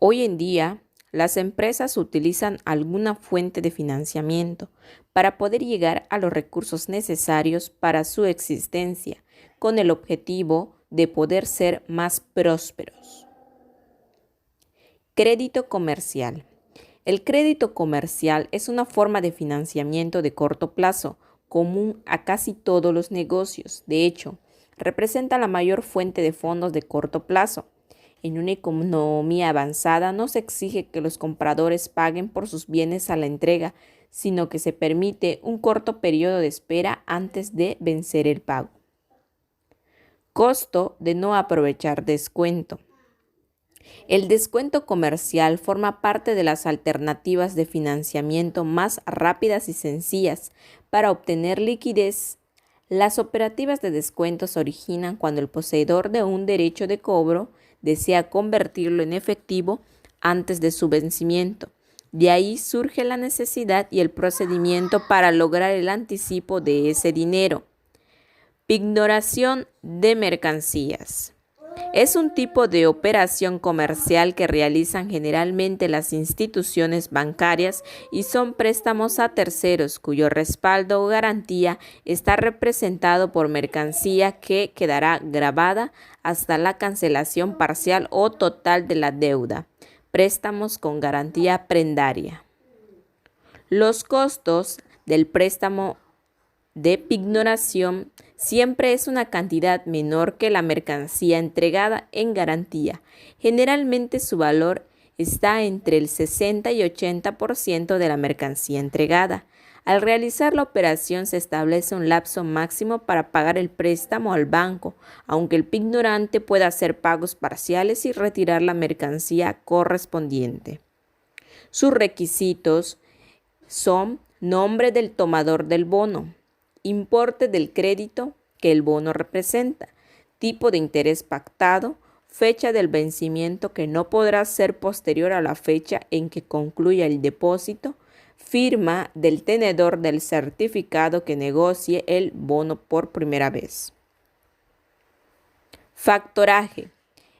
Hoy en día, las empresas utilizan alguna fuente de financiamiento para poder llegar a los recursos necesarios para su existencia, con el objetivo de poder ser más prósperos. Crédito comercial. El crédito comercial es una forma de financiamiento de corto plazo común a casi todos los negocios. De hecho, representa la mayor fuente de fondos de corto plazo. En una economía avanzada no se exige que los compradores paguen por sus bienes a la entrega, sino que se permite un corto periodo de espera antes de vencer el pago. Costo de no aprovechar descuento. El descuento comercial forma parte de las alternativas de financiamiento más rápidas y sencillas para obtener liquidez. Las operativas de descuento se originan cuando el poseedor de un derecho de cobro desea convertirlo en efectivo antes de su vencimiento. De ahí surge la necesidad y el procedimiento para lograr el anticipo de ese dinero. Pignoración de mercancías. Es un tipo de operación comercial que realizan generalmente las instituciones bancarias y son préstamos a terceros cuyo respaldo o garantía está representado por mercancía que quedará grabada hasta la cancelación parcial o total de la deuda. Préstamos con garantía prendaria. Los costos del préstamo de pignoración siempre es una cantidad menor que la mercancía entregada en garantía. Generalmente su valor está entre el 60 y 80% de la mercancía entregada. Al realizar la operación se establece un lapso máximo para pagar el préstamo al banco, aunque el pignorante pueda hacer pagos parciales y retirar la mercancía correspondiente. Sus requisitos son nombre del tomador del bono, importe del crédito que el bono representa, tipo de interés pactado, fecha del vencimiento que no podrá ser posterior a la fecha en que concluya el depósito, firma del tenedor del certificado que negocie el bono por primera vez. Factoraje.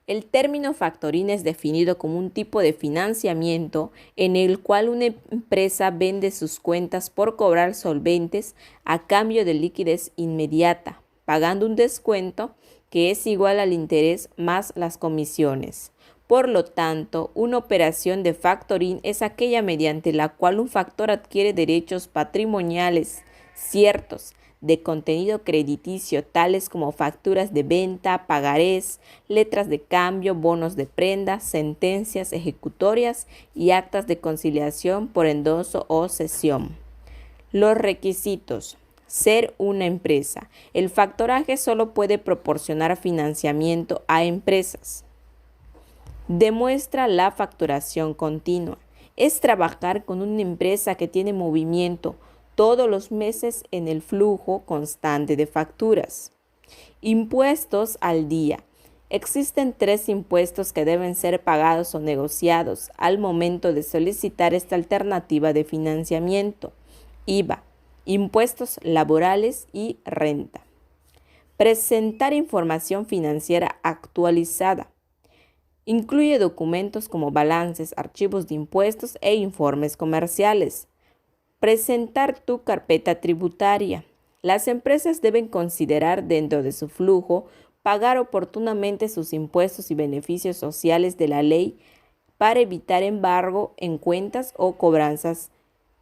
El término factoring es definido como un tipo de financiamiento en el cual una empresa vende sus cuentas por cobrar solventes a cambio de liquidez inmediata, pagando un descuento que es igual al interés más las comisiones. Por lo tanto, una operación de factoring es aquella mediante la cual un factor adquiere derechos patrimoniales ciertos de contenido crediticio, tales como facturas de venta, pagarés, letras de cambio, bonos de prenda, sentencias ejecutorias y actas de conciliación por endoso o cesión. Los requisitos. Ser una empresa. El factoraje solo puede proporcionar financiamiento a empresas. Demuestra la facturación continua. Es trabajar con una empresa que tiene movimiento todos los meses en el flujo constante de facturas. Impuestos al día. Existen 3 impuestos que deben ser pagados o negociados al momento de solicitar esta alternativa de financiamiento: IVA, impuestos laborales y renta. Presentar información financiera actualizada. Incluye documentos como balances, archivos de impuestos e informes comerciales. Presentar tu carpeta tributaria. Las empresas deben considerar dentro de su flujo pagar oportunamente sus impuestos y beneficios sociales de la ley para evitar embargo en cuentas o cobranzas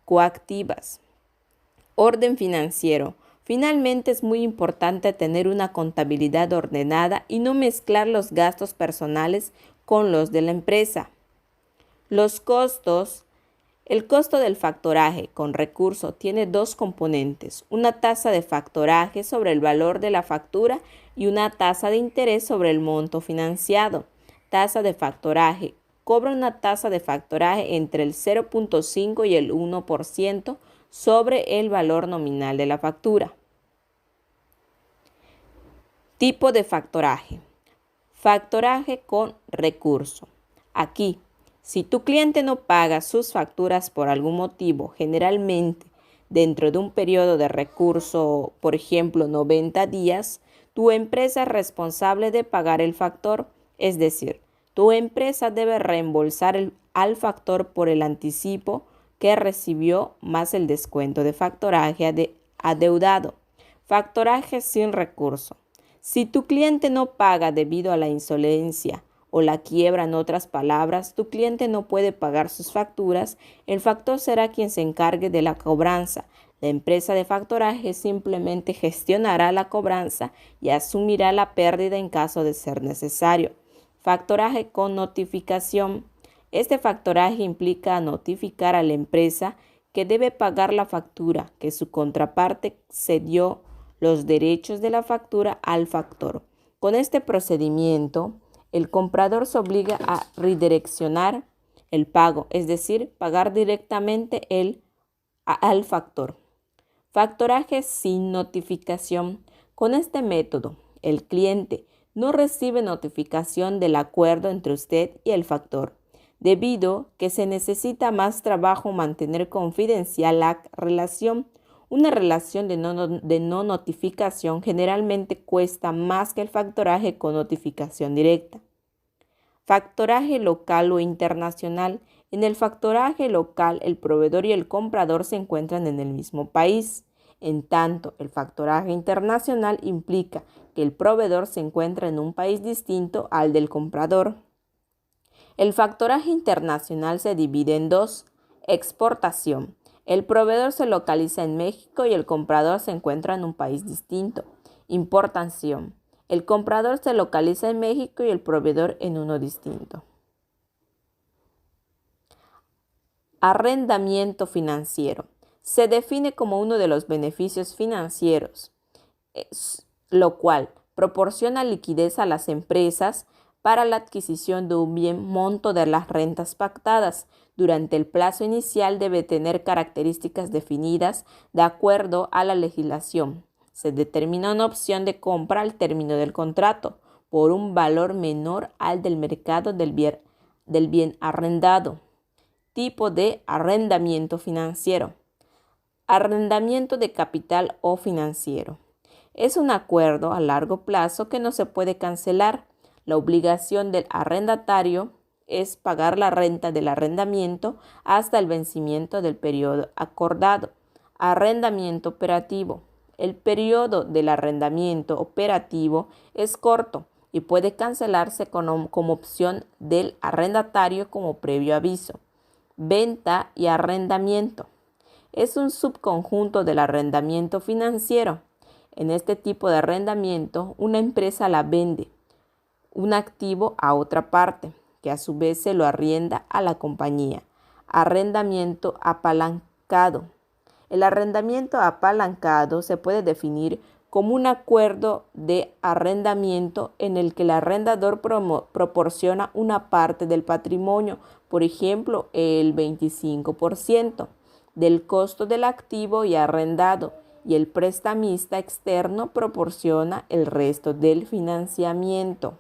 coactivas. Orden financiero. Finalmente, es muy importante tener una contabilidad ordenada y no mezclar los gastos personales con los de la empresa. Los costos. El costo del factoraje con recurso tiene 2 componentes: una tasa de factoraje sobre el valor de la factura y una tasa de interés sobre el monto financiado. Tasa de factoraje. Cobra una tasa de factoraje entre el 0.5 y el 1% sobre el valor nominal de la factura. Tipo de factoraje. Factoraje con recurso. Aquí, si tu cliente no paga sus facturas por algún motivo, generalmente dentro de un periodo de recurso, por ejemplo 90 días, tu empresa es responsable de pagar el factor, es decir, Tu empresa debe reembolsar al factor por el anticipo que recibió más el descuento de factoraje adeudado. Factoraje sin recurso. Si tu cliente no paga debido a la insolencia o la quiebra, en otras palabras, tu cliente no puede pagar sus facturas, el factor será quien se encargue de la cobranza. La empresa de factoraje simplemente gestionará la cobranza y asumirá la pérdida en caso de ser necesario. Factoraje con notificación. Este factoraje implica notificar a la empresa que debe pagar la factura, que su contraparte cedió los derechos de la factura al factor. Con este procedimiento, el comprador se obliga a redireccionar el pago, es decir, pagar directamente al factor. Factoraje sin notificación. Con este método, el cliente no recibe notificación del acuerdo entre usted y el factor, debido que se necesita más trabajo mantener confidencial la relación. Una relación de no notificación generalmente cuesta más que el factoraje con notificación directa. Factoraje local o internacional. En el factoraje local, el proveedor y el comprador se encuentran en el mismo país. En tanto, el factoraje internacional implica que el proveedor se encuentra en un país distinto al del comprador. El factoraje internacional se divide en dos. Exportación. El proveedor se localiza en México y el comprador se encuentra en un país distinto. Importación. El comprador se localiza en México y el proveedor en uno distinto. Arrendamiento financiero. Se define como uno de los beneficios financieros, lo cual proporciona liquidez a las empresas para la adquisición de un bien monto de las rentas pactadas. Durante el plazo inicial debe tener características definidas de acuerdo a la legislación. Se determina una opción de compra al término del contrato por un valor menor al del mercado del bien arrendado. Tipo de arrendamiento financiero. Arrendamiento de capital o financiero. Es un acuerdo a largo plazo que no se puede cancelar. La obligación del arrendatario es pagar la renta del arrendamiento hasta el vencimiento del periodo acordado. Arrendamiento operativo. El periodo del arrendamiento operativo es corto y puede cancelarse como opción del arrendatario como previo aviso. Venta y arrendamiento. Es un subconjunto del arrendamiento financiero. En este tipo de arrendamiento, una empresa la vende un activo a otra parte, que a su vez se lo arrienda a la compañía. Arrendamiento apalancado. El arrendamiento apalancado se puede definir como un acuerdo de arrendamiento en el que el arrendador proporciona una parte del patrimonio, por ejemplo, el 25% del costo del activo y arrendado, y el prestamista externo proporciona el resto del financiamiento.